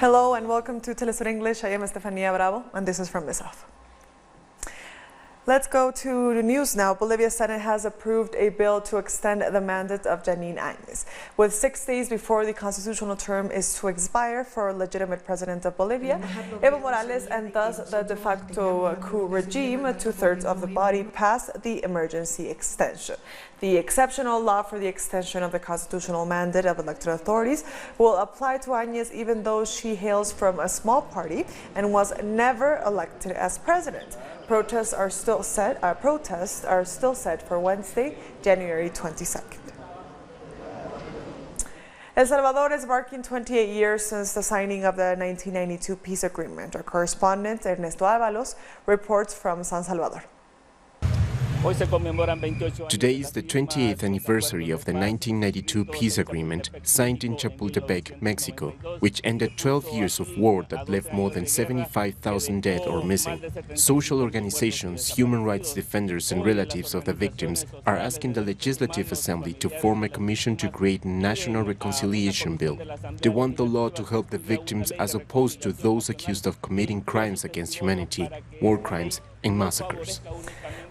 Hello and welcome to Telesur English. I am Estefania Bravo and this is From the South. Let's go to the news now. Bolivia's Senate has approved a bill to extend the mandate of Jeanine Añez. With 6 days before the constitutional term is to expire for a legitimate president of Bolivia, Evo Morales, and thus the de facto coup regime, 2/3 of the body, passed the emergency extension. The exceptional law for the extension of the constitutional mandate of elected authorities will apply to Añez even though she hails from a small party and was never elected as president. Protests are still set for Wednesday, January 22nd. El Salvador is marking 28 years since the signing of the 1992 peace agreement. Our correspondent Ernesto Ábalos reports from San Salvador. Today is the 28th anniversary of the 1992 peace agreement signed in Chapultepec, Mexico, which ended 12 years of war that left more than 75,000 dead or missing. Social organizations, human rights defenders and relatives of the victims are asking the Legislative Assembly to form a commission to create a national reconciliation bill. They want the law to help the victims as opposed to those accused of committing crimes against humanity, war crimes and massacres.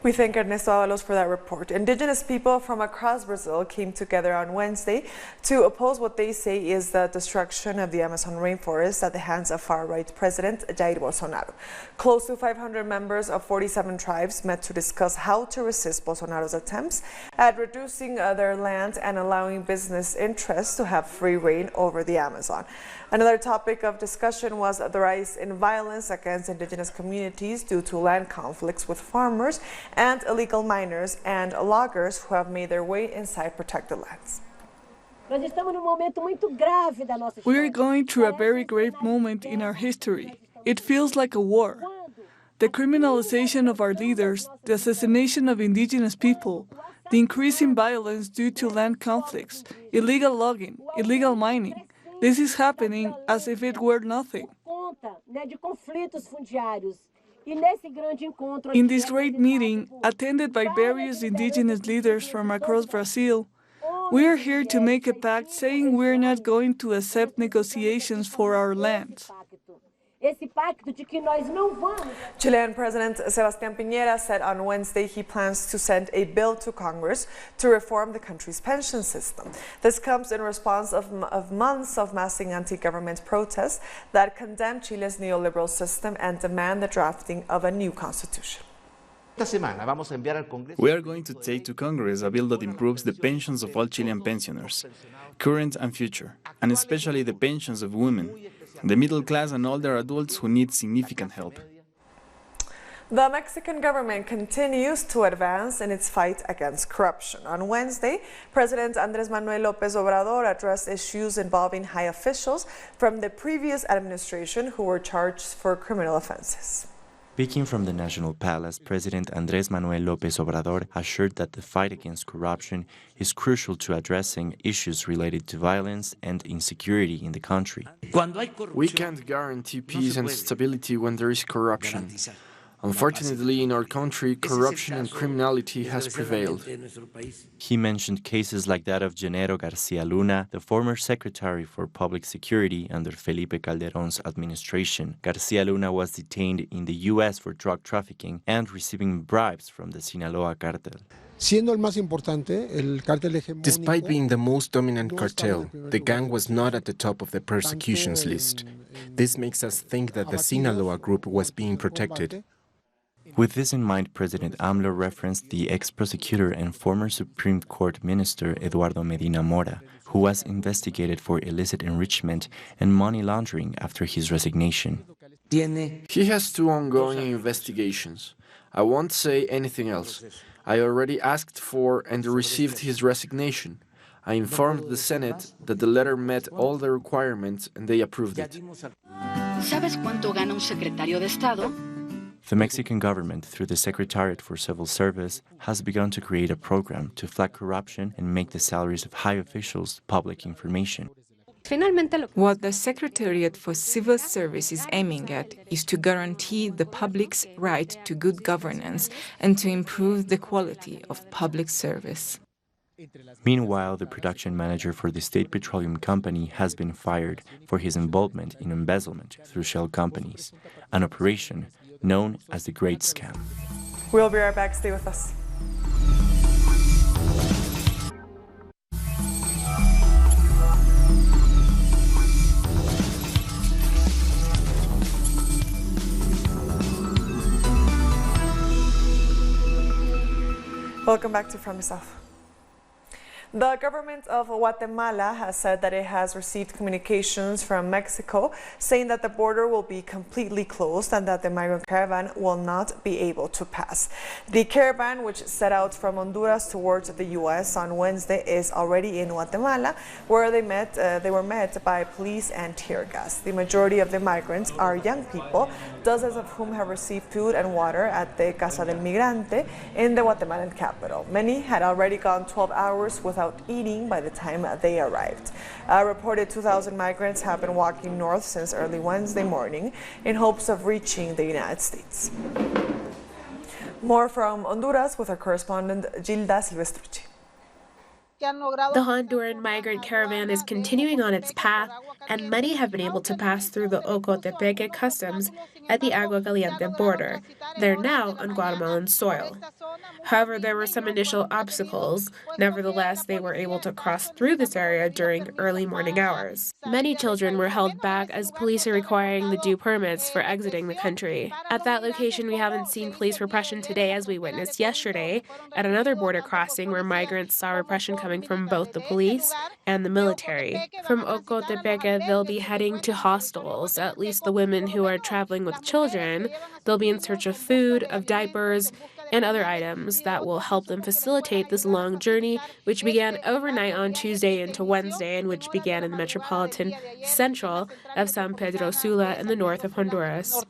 We thank Ernesto Ábalos for that report. Indigenous people from across Brazil came together on Wednesday to oppose what they say is the destruction of the Amazon rainforest at the hands of far-right President Jair Bolsonaro. Close to 500 members of 47 tribes met to discuss how to resist Bolsonaro's attempts at reducing their land and allowing business interests to have free reign over the Amazon. Another topic of discussion was the rise in violence against indigenous communities due to land conflicts with farmers and illegal miners and loggers who have made their way inside protected lands. We are going through a very grave moment in our history. It feels like a war. The criminalization of our leaders, the assassination of indigenous people, the increasing violence due to land conflicts, illegal logging, illegal mining. This is happening as if it were nothing. In this great meeting, attended by various indigenous leaders from across Brazil, we are here to make a pact saying we are not going to accept negotiations for our lands. Chilean President Sebastián Piñera said on Wednesday he plans to send a bill to Congress to reform the country's pension system. This comes in response of months of massing anti-government protests that condemn Chile's neoliberal system and demand the drafting of a new constitution. We are going to take to Congress a bill that improves the pensions of all Chilean pensioners, current and future, and especially the pensions of women, the middle class and older adults who need significant help. The Mexican government continues to advance in its fight against corruption. On Wednesday, President Andrés Manuel López Obrador addressed issues involving high officials from the previous administration who were charged for criminal offenses. Speaking from the National Palace, President Andrés Manuel López Obrador assured that the fight against corruption is crucial to addressing issues related to violence and insecurity in the country. We can't guarantee peace and stability when there is corruption. Unfortunately, in our country, corruption and criminality has prevailed. He mentioned cases like that of Genaro Garcia Luna, the former Secretary for Public Security under Felipe Calderón's administration. Garcia Luna was detained in the U.S. for drug trafficking and receiving bribes from the Sinaloa cartel. Despite being the most dominant cartel, the gang was not at the top of the persecutions list. This makes us think that the Sinaloa group was being protected. With this in mind, President AMLO referenced the ex-prosecutor and former Supreme Court Minister Eduardo Medina Mora, who was investigated for illicit enrichment and money laundering after his resignation. He has 2 ongoing investigations. I won't say anything else. I already asked for and received his resignation. I informed the Senate that the letter met all the requirements and they approved it. ¿Sabes cuánto gana un secretario de Estado? The Mexican government, through the Secretariat for Civil Service, has begun to create a program to flag corruption and make the salaries of high officials public information. What the Secretariat for Civil Service is aiming at is to guarantee the public's right to good governance and to improve the quality of public service. Meanwhile, the production manager for the State Petroleum Company has been fired for his involvement in embezzlement through shell companies, an operation known as the Great Scam. We'll be right back. Stay with us. Welcome back to From the South. The government of Guatemala has said that it has received communications from Mexico saying that the border will be completely closed and that the migrant caravan will not be able to pass. The caravan, which set out from Honduras towards the U.S. on Wednesday, is already in Guatemala, where they were met by police and tear gas. The majority of the migrants are young people, dozens of whom have received food and water at the Casa del Migrante in the Guatemalan capital. Many had already gone 12 hours without eating by the time they arrived. A reported 2,000 migrants have been walking north since early Wednesday morning in hopes of reaching the United States. More from Honduras with our correspondent Gilda Silvestrucci. The Honduran migrant caravan is continuing on its path, and many have been able to pass through the Ocotepeque customs at the Agua Caliente border. They're now on Guatemalan soil. However, there were some initial obstacles. Nevertheless, they were able to cross through this area during early morning hours. Many children were held back as police are requiring the due permits for exiting the country. At that location, we haven't seen police repression today as we witnessed yesterday at another border crossing where migrants saw repression coming from both the police and the military. From Ocotepeque, they'll be heading to hostels. At least the women who are traveling with children, they'll be in search of food, of diapers, and other items that will help them facilitate this long journey, which began overnight on Tuesday into Wednesday, and which began in the metropolitan central of San Pedro Sula in the north of Honduras.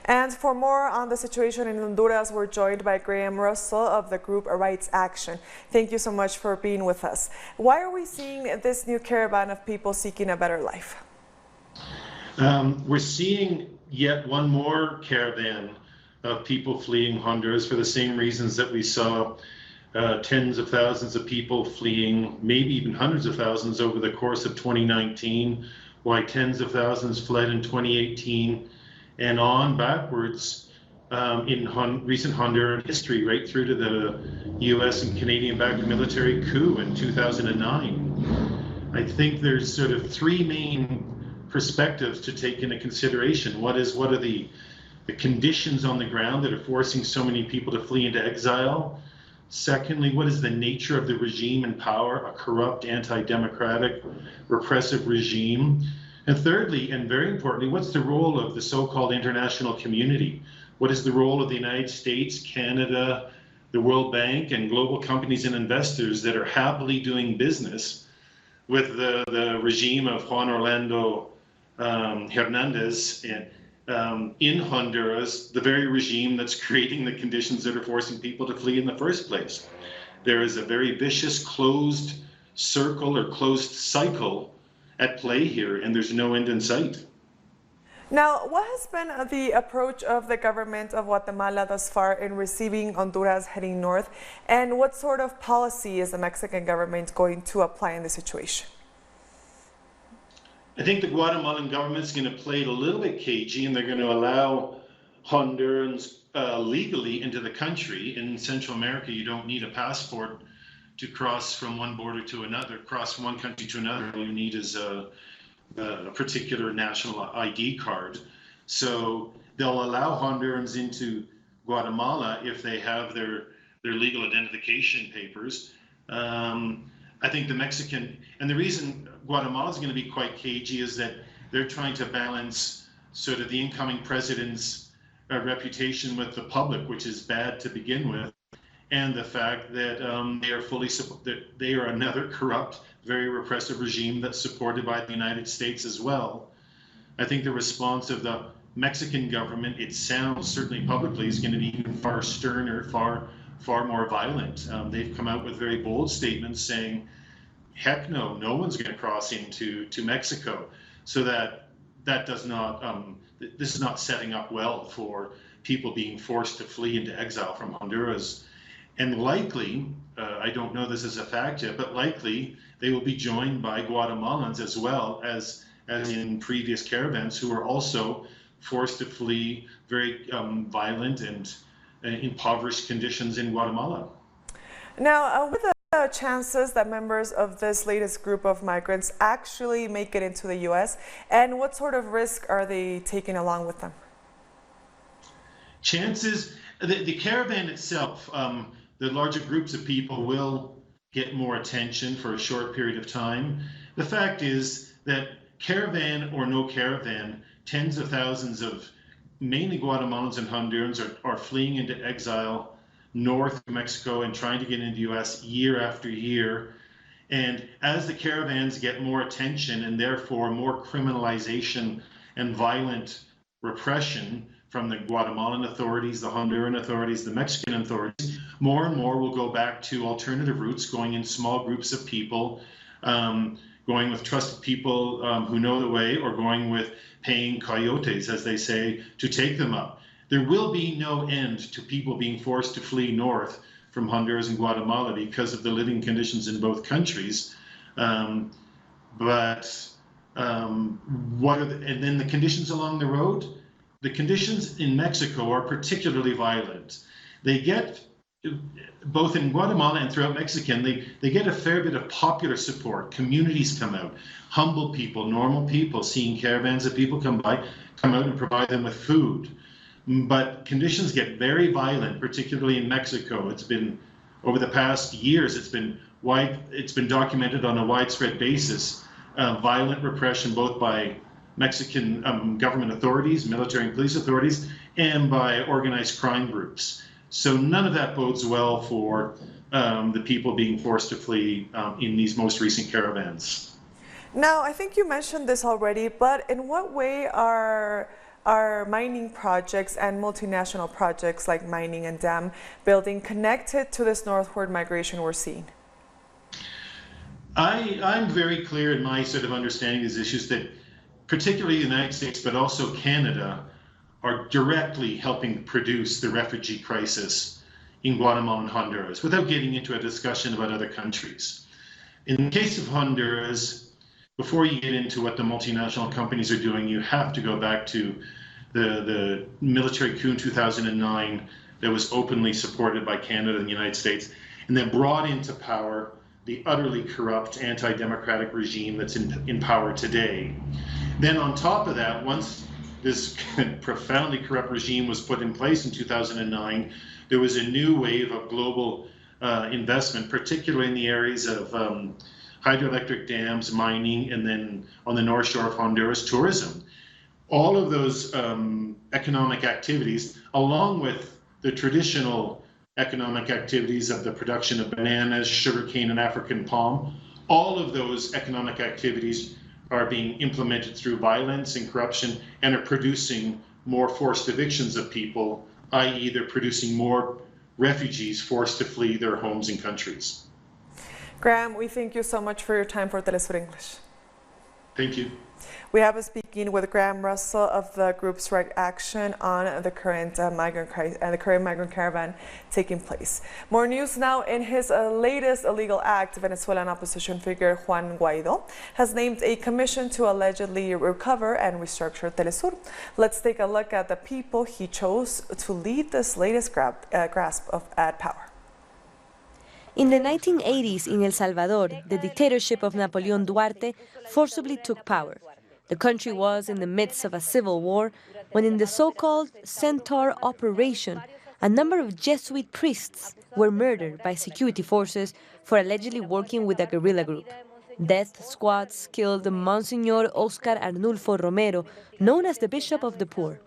And for more on the situation in Honduras, we're joined by Graham Russell of the group Rights Action. Thank you so much for being with us. Why are we seeing this new caravan of people seeking a better life? We're seeing yet one more caravan of people fleeing Honduras for the same reasons that we saw tens of thousands of people fleeing, maybe even hundreds of thousands over the course of 2019, why tens of thousands fled in 2018, and on backwards in recent Honduran history, right through to the US and Canadian-backed military coup in 2009. I think there's sort of three main perspectives to take into consideration. What are the conditions on the ground that are forcing so many people to flee into exile? Secondly, what is the nature of the regime in power, a corrupt, anti-democratic, repressive regime? And thirdly, and very importantly, what's the role of the so-called international community? What is the role of the United States, Canada, the World Bank, and global companies and investors that are happily doing business with the regime of Juan Orlando Hernandez in Honduras, the very regime that's creating the conditions that are forcing people to flee in the first place? There is a very vicious closed circle or closed cycle at play here, and there's no end in sight. Now, what has been the approach of the government of Guatemala thus far in receiving Honduras heading north, and what sort of policy is the Mexican government going to apply in this situation? I think the Guatemalan government's going to play it a little bit cagey, and they're going to allow Hondurans legally into the country. In Central America, you don't need a passport to cross from one border to another, cross from one country to another. All you need is a particular national ID card. So they'll allow Hondurans into Guatemala if they have their legal identification papers. I think the Mexican, and the reason Guatemala is going to be quite cagey is that they're trying to balance sort of the incoming president's reputation with the public, which is bad to begin with, and the fact that they are another corrupt, very repressive regime that's supported by the United States as well. I think the response of the Mexican government, it sounds certainly publicly, is going to be even far sterner, far more violent. They've come out with very bold statements saying, heck no, no one's going to cross into Mexico. So that does not, this is not setting up well for people being forced to flee into exile from Honduras. And likely, I don't know this as a fact yet, but likely they will be joined by Guatemalans as well as in previous caravans who were also forced to flee very violent and impoverished conditions in Guatemala. Now, what are the chances that members of this latest group of migrants actually make it into the U.S., and what sort of risk are they taking along with them? Chances, the caravan itself, the larger groups of people will get more attention for a short period of time. The fact is that caravan or no caravan, tens of thousands of mainly Guatemalans and Hondurans are fleeing into exile north of Mexico and trying to get into the U.S. year after year. And as the caravans get more attention and therefore more criminalization and violent repression from the Guatemalan authorities, the Honduran authorities, the Mexican authorities, more and more will go back to alternative routes, going in small groups of people, going with trusted people who know the way, or going with paying coyotes, as they say, to take them up. There will be no end to people being forced to flee north from Honduras and Guatemala because of the living conditions in both countries. And then the conditions along the road? The conditions in Mexico are particularly violent. They get, both in Guatemala and throughout Mexican, they get a fair bit of popular support. Communities come out, humble people, normal people, seeing caravans of people come out and provide them with food. But conditions get very violent, particularly in Mexico. It's been, over the past years, it's been documented on a widespread basis, violent repression both by Mexican government authorities, military and police authorities, and by organized crime groups. So none of that bodes well for the people being forced to flee in these most recent caravans. Now, I think you mentioned this already, but in what way are mining projects and multinational projects like mining and dam building connected to this northward migration we're seeing? I'm very clear in my sort of understanding of these issues that particularly the United States, but also Canada, are directly helping produce the refugee crisis in Guatemala and Honduras, without getting into a discussion about other countries. In the case of Honduras, before you get into what the multinational companies are doing, you have to go back to the military coup in 2009 that was openly supported by Canada and the United States, and that brought into power the utterly corrupt anti-democratic regime that's in power today. Then on top of that, once this profoundly corrupt regime was put in place in 2009, there was a new wave of global investment, particularly in the areas of hydroelectric dams, mining, and then on the North Shore of Honduras, tourism. All of those economic activities, along with the traditional economic activities of the production of bananas, sugarcane, and African palm, all of those economic activities are being implemented through violence and corruption and are producing more forced evictions of people, i.e. they're producing more refugees forced to flee their homes and countries. Graham, we thank you so much for your time for Telesur English. Thank you. We have been speaking with Graham Russell of the group Strike Action on the current migrant caravan taking place. More news now. In his latest illegal act, Venezuelan opposition figure Juan Guaido has named a commission to allegedly recover and restructure Telesur. Let's take a look at the people he chose to lead this latest grasp at power. In the 1980s in El Salvador, the dictatorship of Napoleon Duarte forcibly took power. The country was in the midst of a civil war when, in the so-called Centaur operation, a number of Jesuit priests were murdered by security forces for allegedly working with a guerrilla group. Death squads killed Monsignor Oscar Arnulfo Romero, known as the Bishop of the Poor.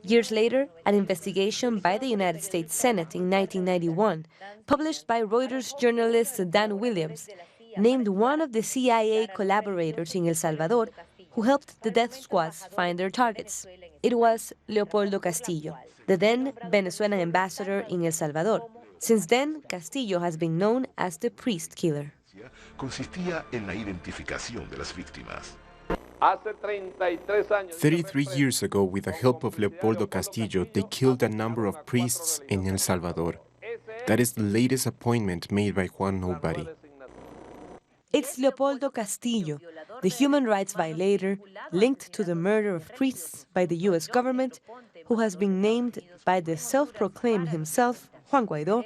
Years later, an investigation by the United States Senate in 1991, published by Reuters journalist Dan Williams, named one of the CIA collaborators in El Salvador who helped the death squads find their targets. It was Leopoldo Castillo, the then Venezuelan ambassador in El Salvador. Since then, Castillo has been known as the priest killer. Consistía en la identificación de las víctimas. 33 years ago, with the help of Leopoldo Castillo, they killed a number of priests in El Salvador. That is the latest appointment made by Juan Nobody. It's Leopoldo Castillo, the human rights violator linked to the murder of priests by the U.S. government, who has been named by the self-proclaimed himself, Juan Guaidó,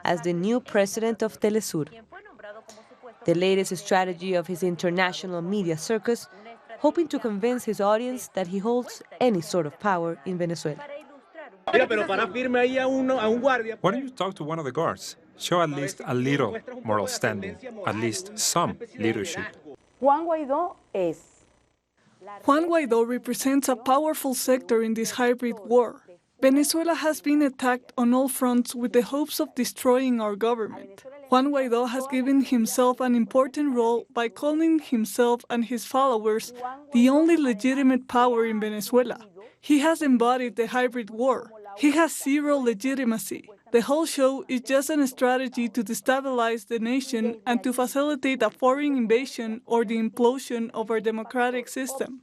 as the new president of Telesur. The latest strategy of his international media circus, hoping to convince his audience that he holds any sort of power in Venezuela. Why don't you talk to one of the guards? Show at least a little moral standing, at least some leadership. Juan Guaidó represents a powerful sector in this hybrid war. Venezuela has been attacked on all fronts with the hopes of destroying our government. Juan Guaidó has given himself an important role by calling himself and his followers the only legitimate power in Venezuela. He has embodied the hybrid war. He has zero legitimacy. The whole show is just a strategy to destabilize the nation and to facilitate a foreign invasion or the implosion of our democratic system.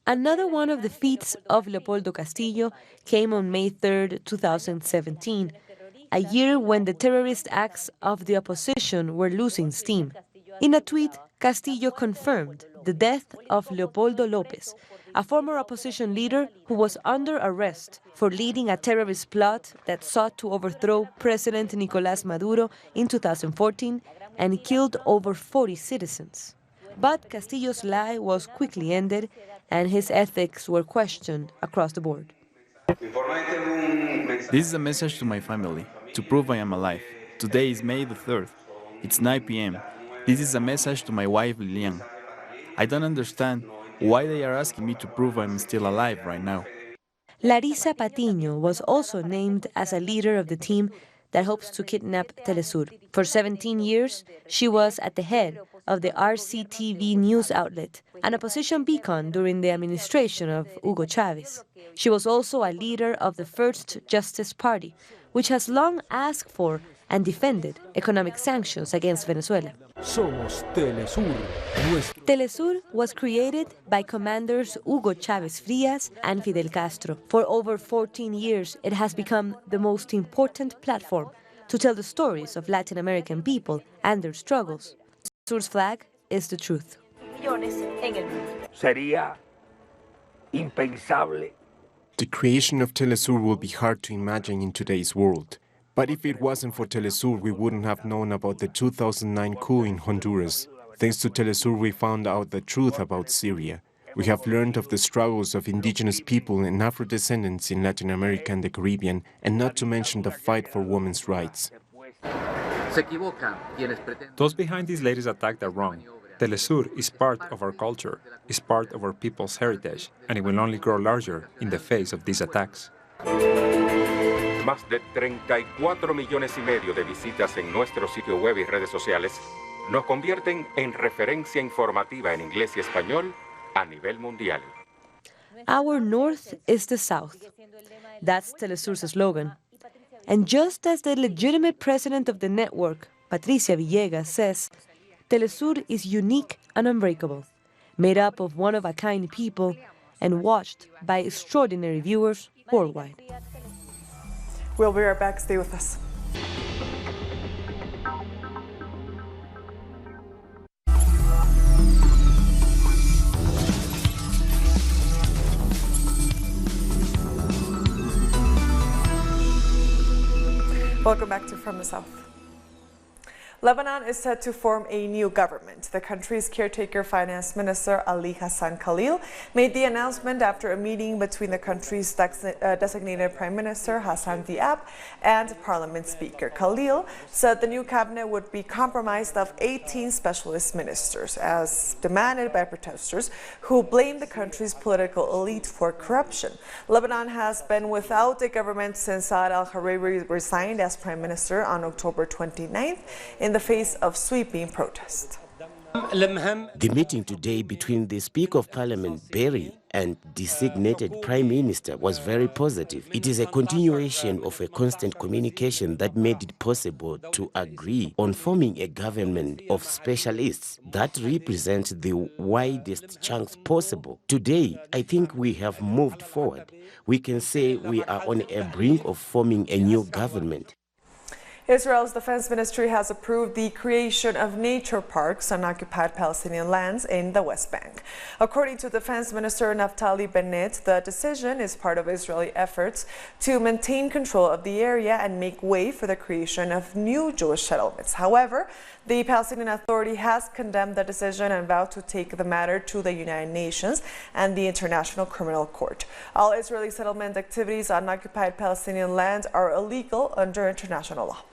Another one of the feats of Leopoldo Castillo came on May 3, 2017, a year when the terrorist acts of the opposition were losing steam. In a tweet, Castillo confirmed the death of Leopoldo López, a former opposition leader who was under arrest for leading a terrorist plot that sought to overthrow President Nicolás Maduro in 2014 and killed over 40 citizens. But Castillo's lie was quickly ended, and his ethics were questioned across the board. This is a message to my family, to prove I am alive. Today is May the 3rd. It's 9 p.m. This is a message to my wife, Lilian. I don't understand why they are asking me to prove I'm still alive right now. Larissa Patiño was also named as a leader of the team that hopes to kidnap Telesur. For 17 years, she was at the head of the RCTV news outlet, an opposition beacon during the administration of Hugo Chávez. She was also a leader of the First Justice Party, which has long asked for and defended economic sanctions against Venezuela. Somos Telesur. Telesur was created by commanders Hugo Chávez Frías and Fidel Castro. For over 14 years, it has become the most important platform to tell the stories of Latin American people and their struggles. Telesur's flag is the truth. Sería impensable. The creation of Telesur will be hard to imagine in today's world. But if it wasn't for Telesur, we wouldn't have known about the 2009 coup in Honduras. Thanks to Telesur, we found out the truth about Syria. We have learned of the struggles of indigenous people and Afro-descendants in Latin America and the Caribbean, and not to mention the fight for women's rights. Those behind this latest attack are wrong. Telesur is part of our culture, is part of our people's heritage, and it will only grow larger in the face of these attacks. Más de 34,5 millones de visitas en nuestro sitio web y redes sociales nos convierten en referencia informativa en inglés y español a nivel mundial. Our North is the South. That's Telesur's slogan. And just as the legitimate president of the network, Patricia Villegas, says, Telesur is unique and unbreakable, made up of one-of-a-kind people and watched by extraordinary viewers worldwide. We'll be right back. Stay with us. Welcome back to From the South. Lebanon is set to form a new government. The country's caretaker finance minister, Ali Hassan Khalil, made the announcement after a meeting between the country's designated prime minister, Hassan Diab, and parliament speaker. Khalil said the new cabinet would be comprised of 18 specialist ministers, as demanded by protesters who blame the country's political elite for corruption. Lebanon has been without a government since Saad al-Hariri resigned as prime minister on October 29th. In the face of sweeping protest. The meeting today between the Speaker of Parliament, Berry, and designated Prime Minister was very positive. It is a continuation of a constant communication that made it possible to agree on forming a government of specialists that represent the widest chunks possible. Today, I think we have moved forward. We can say we are on a brink of forming a new government. Israel's defense ministry has approved the creation of nature parks on occupied Palestinian lands in the West Bank. According to Defense Minister Naftali Bennett, the decision is part of Israeli efforts to maintain control of the area and make way for the creation of new Jewish settlements. However, the Palestinian Authority has condemned the decision and vowed to take the matter to the United Nations and the International Criminal Court. All Israeli settlement activities on occupied Palestinian lands are illegal under international law.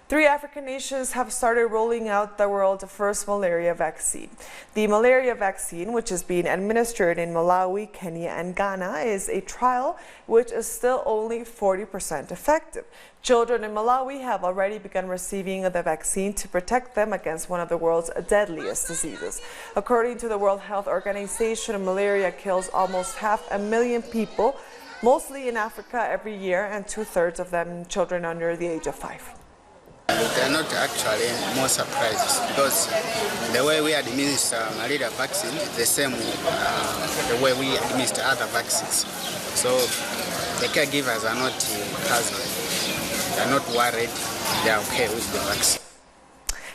3 African nations have started rolling out the world's first malaria vaccine. The malaria vaccine, which is being administered in Malawi, Kenya, and Ghana, is a trial which is still only 40% effective. Children in Malawi have already begun receiving the vaccine to protect them against one of the world's deadliest diseases. According to the World Health Organization, malaria kills almost 500,000 people, mostly in Africa, every year, and 2/3 of them children under the age of 5. They're not actually more surprises because the way we administer malaria vaccine is the same the way we administer other vaccines. So the caregivers are not puzzled. They're not worried. They're okay with the vaccine.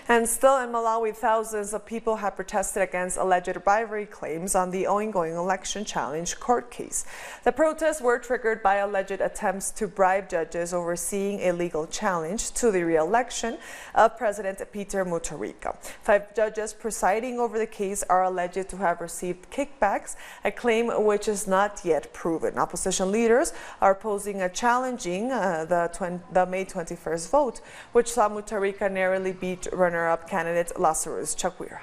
And still in Malawi, thousands of people have protested against alleged bribery claims on the ongoing election challenge court case. The protests were triggered by alleged attempts to bribe judges overseeing a legal challenge to the re-election of President Peter Mutharika. 5 judges presiding over the case are alleged to have received kickbacks, a claim which is not yet proven. Opposition leaders are opposing a challenging the May 21st vote, which saw Mutharika narrowly beat runner-up candidate Lazarus Chakwera.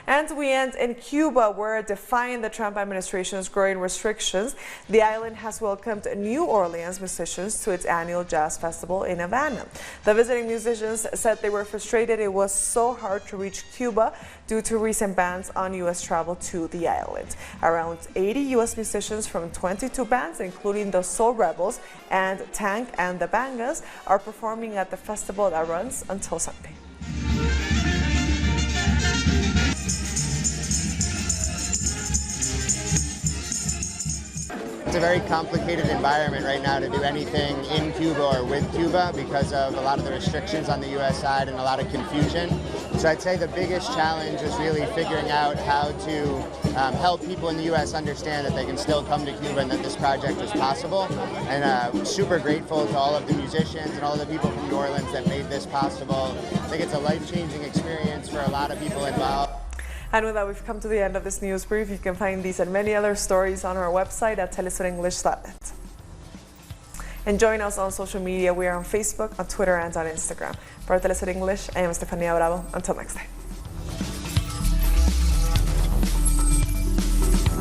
And we end in Cuba, where, defying the Trump administration's growing restrictions, the island has welcomed New Orleans musicians to its annual jazz festival in Havana. The visiting musicians said they were frustrated it was so hard to reach Cuba due to recent bans on U.S. travel to the island. Around 80 U.S. musicians from 22 bands, including the Soul Rebels and Tank and the Bangas, are performing at the festival that runs until Sunday. It's a very complicated environment right now to do anything in Cuba or with Cuba because of a lot of the restrictions on the U.S. side and a lot of confusion. So I'd say the biggest challenge is really figuring out how to help people in the U.S. understand that they can still come to Cuba and that this project is possible. And super grateful to all of the musicians and all of the people from New Orleans that made this possible. I think it's a life-changing experience for a lot of people involved. And with that, we've come to the end of this news brief. You can find these and many other stories on our website at telesurenglish.net. And join us on social media. We are on Facebook, on Twitter, and on Instagram. For Telesur English, I am Estefania Bravo. Until next time.